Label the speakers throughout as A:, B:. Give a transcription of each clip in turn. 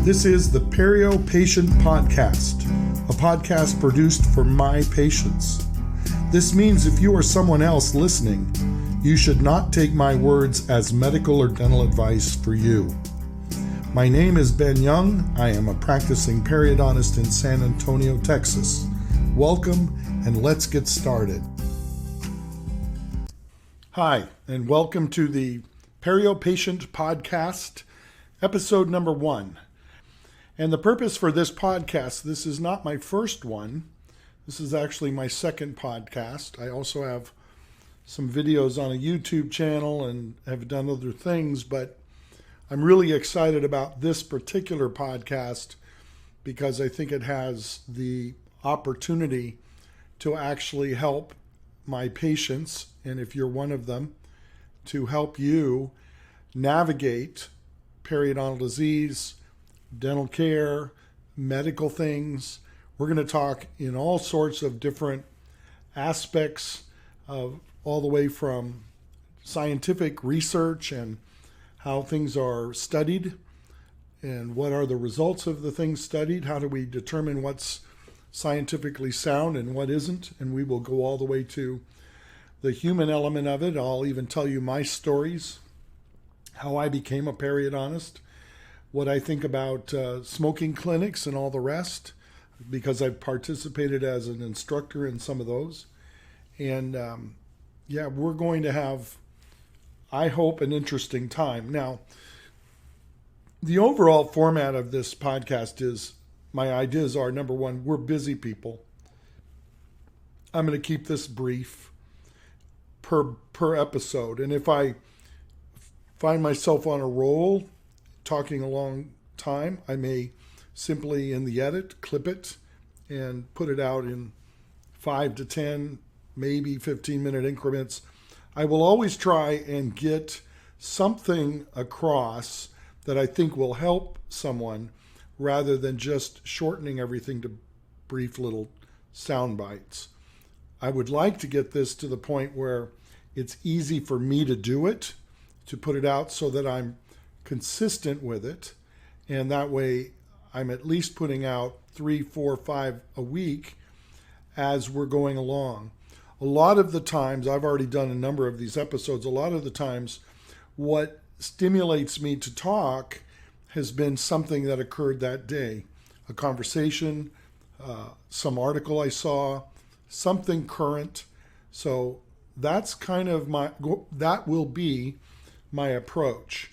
A: This is the Perio Patient Podcast, a podcast produced for my patients. This means if you are someone else listening, you should not take my words as medical or dental advice for you. My name is Ben Young. I am a practicing periodontist in San Antonio, Texas. Welcome, and let's get started. Hi, and welcome to the Perio Patient Podcast, episode number 1. And the purpose for this podcast, this is not my first one. This is actually my second podcast. I also have some videos on a YouTube channel and have done other things, but I'm really excited about this particular podcast because I think it has the opportunity to actually help my patients, and if you're one of them, to help you navigate periodontal disease, dental care, medical things. We're going to talk in all sorts of different aspects of all the way from scientific research and how things are studied and what are the results of the things studied. How do we determine what's scientifically sound and what isn't? And we will go all the way to the human element of it. I'll even tell you my stories, how I became a periodontist, what I think about smoking clinics and all the rest, because I've participated as an instructor in some of those. And we're going to have, I hope, an interesting time. Now, the overall format of this podcast is, my ideas are, number one, we're busy people. I'm going to keep this brief per episode. And if I find myself on a roll talking a long time, I may simply in the edit clip it and put it out in 5 to 10, maybe 15-minute increments. I will always try and get something across that I think will help someone rather than just shortening everything to brief little sound bites. I would like to get this to the point where it's easy for me to do it, to put it out so that I'm consistent with it, and that way I'm at least putting out 3, 4, 5 a week as we're going along. A lot of the times, I've already done a number of these episodes, a lot of the times what stimulates me to talk has been something that occurred that day, a conversation, some article I saw, something current. So that's kind of that will be my approach.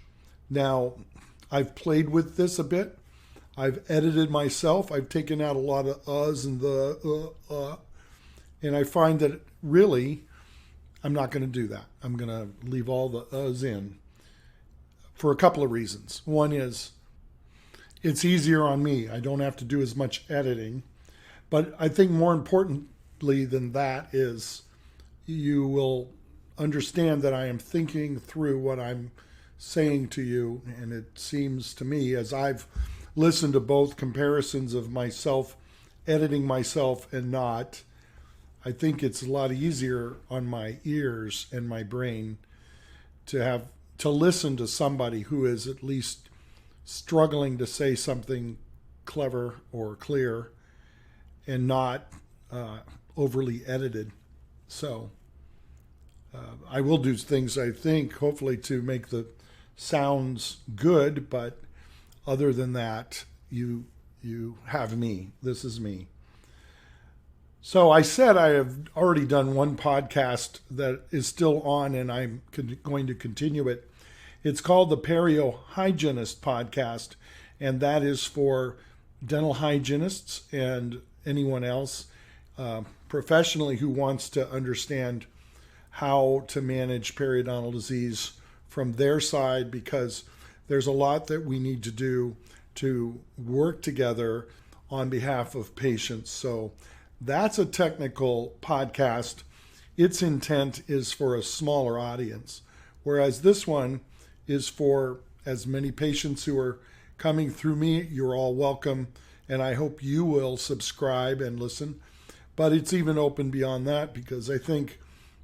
A: Now, I've played with this a bit. I've edited myself. I've taken out a lot of uhs and the and I find that really, I'm not going to do that. I'm going to leave all the uhs in for a couple of reasons. One is it's easier on me. I don't have to do as much editing. But I think more importantly than that is you will understand that I am thinking through what I'm saying to you. And it seems to me, as I've listened to both comparisons of myself editing myself and not, I think it's a lot easier on my ears and my brain to listen to somebody who is at least struggling to say something clever or clear and not overly edited. So I will do things, I think, hopefully to make the sounds good, but other than that, you have me. This is me. So I said I have already done one podcast that is still on, and I'm going to continue it. It's called the Perio Hygienist Podcast, and that is for dental hygienists and anyone else professionally who wants to understand how to manage periodontal disease from their side, because there's a lot that we need to do to work together on behalf of patients. So that's a technical podcast. Its intent is for a smaller audience, whereas this one is for as many patients who are coming through me. You're all welcome, and I hope you will subscribe and listen. But it's even open beyond that, because I think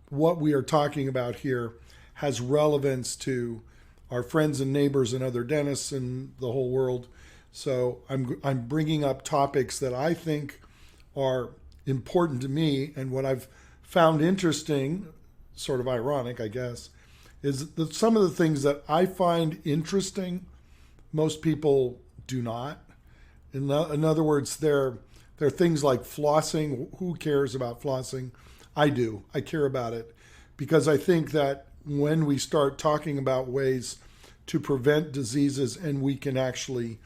A: what we are talking about here has relevance to our friends and neighbors and other dentists in the whole world So I'm bringing up topics that I think are important to me, and what I've found interesting, sort of ironic, I guess, is that some of the things that I find interesting, most people do not. In other words, they're things like flossing. Who cares about flossing? I do. I care about it because I think that when we start talking about ways to prevent diseases and we can actually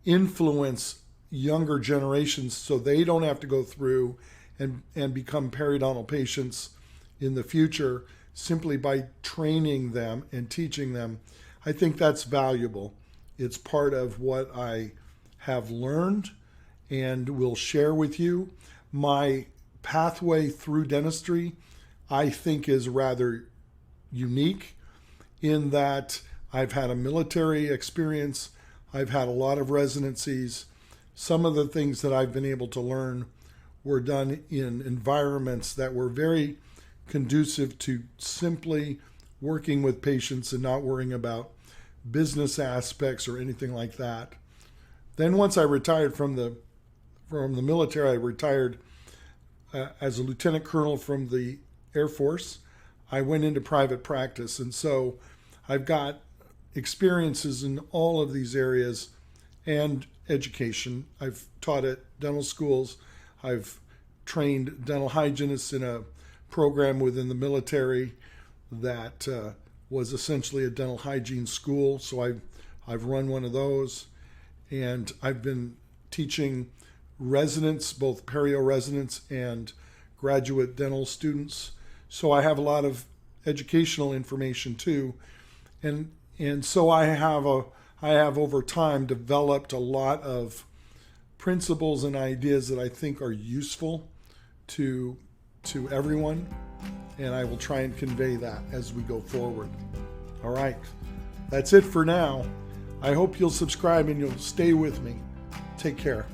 A: influence younger generations so they don't have to go through and become periodontal patients in the future simply by training them and teaching them, I think that's valuable. It's part of what I have learned and will share with you. My pathway through dentistry, I think, is rather unique in that I've had a military experience. I've had a lot of residencies. Some of the things that I've been able to learn were done in environments that were very conducive to simply working with patients and not worrying about business aspects or anything like that. Then once I retired from the military, I retired as a lieutenant colonel from the Air Force. I went into private practice, and so I've got experiences in all of these areas and education. I've taught at dental schools. I've trained dental hygienists in a program within the military that was essentially a dental hygiene school. So I've run one of those, and I've been teaching residents, both perio residents and graduate dental students. So I have a lot of educational information too, and so I have over time developed a lot of principles and ideas that I think are useful to everyone, and I will try and convey that as we go forward. All right, that's it for now. I hope you'll subscribe and you'll stay with me. Take care.